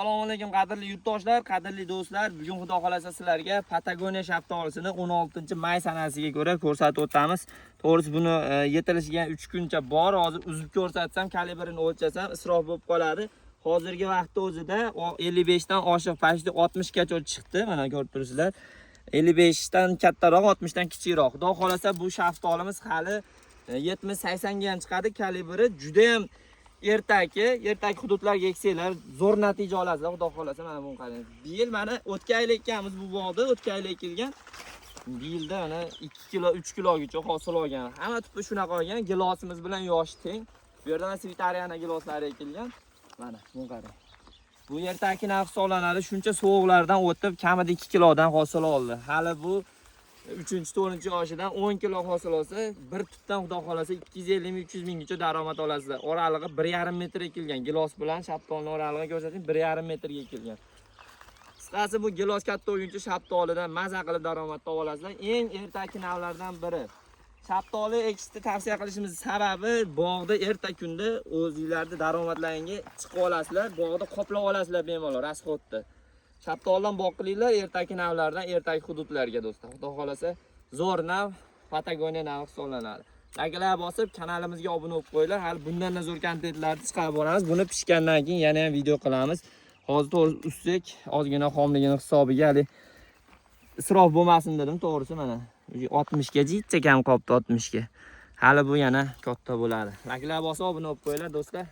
Assalomu alaykum qadrli yurtdoshlar, qadrli do'stlar. Bugun xudo xolasa sizlarga Patagoniya shaftolisini 16-may sanasiga ko'ra ko'rsatib o'tamiz. To'g'risi buni yetilishiga 3 kuncha bor. Hozir uzib ko'rsatsam, kalibrini o'lchasam isrof bo'lib qoladi. Hozirgi vaqtda o'zida 55 dan oshiq, pashti 60 gacha chiqdi. Mana ko'rib turibsizlar. 55 dan kattaroq, 60 dan kichikroq. Xudo xolasa bu shaftolimiz hali 70-80 ga ham chiqadi. Kalibri juda ham ertaki hududlarga eksanglar zo'r natija olasizlar. Xudo xolasa mana buni qarang. Bu yil mana o'tgan yil ekkanmiz bu bog'da, o'tgan yil ekilgan. Bu yilda mana 2 kilo, 3 kilogacha hosil olgan. Hamma tupi shunaqa olgan. Gilosimiz bilan yoshi teng. Bu yerda mana Svitariana giloslari ekilgan. Mana buni qarang. Bu ertaki nafs olanadi, shuncha sovuqlardan o'tib kamida 2 kilodan hosil oldi. Hali bu 3-4-yoshidan 10 kilo hosil olsa, bir tutdan xudo xolasa 250-300 minggacha daromad olasizlar. Oralig'i 1,5 metr ekilgan. Gilos bilan shaptolning oralig'ini ko'rsating, 1,5 metrga ekilgan. Qisqasi bu gilos katta o'yinchi shaptolidan maza qilib daromad topa olasizlar. Eng ertaki navlardan biri. Shaptoli ekishni tavsiya qilishimiz sababi bog'da erta kunda o'zingizlarni daromadlaringga chiqib olasizlar, bog'da qoplab olasizlar bemalol rasxodda. Shaptoldan boqilinglar ertaki navlardan ertaki hududlarga do'stlar. Xudo xolasa zo'r nav, Patagoniya navi hisoblanadi. Like'lar bosib kanalimizga obuna bo'lib qo'yinglar. Hali bundan zo'r kontentlarni chiqarib boramiz. Buni pishgandan keyin yana ham video qilamiz. Hozir to'g'ri ustak ozgina xomligini hisobiga hali isrof bo'lmasin dedim, to'g'risi mana 60 ga jicha kam qolibdi 60 ga. Hali bu yana katta bo'ladi. Like'lar bosib obuna bo'lib qo'yinglar do'stlar.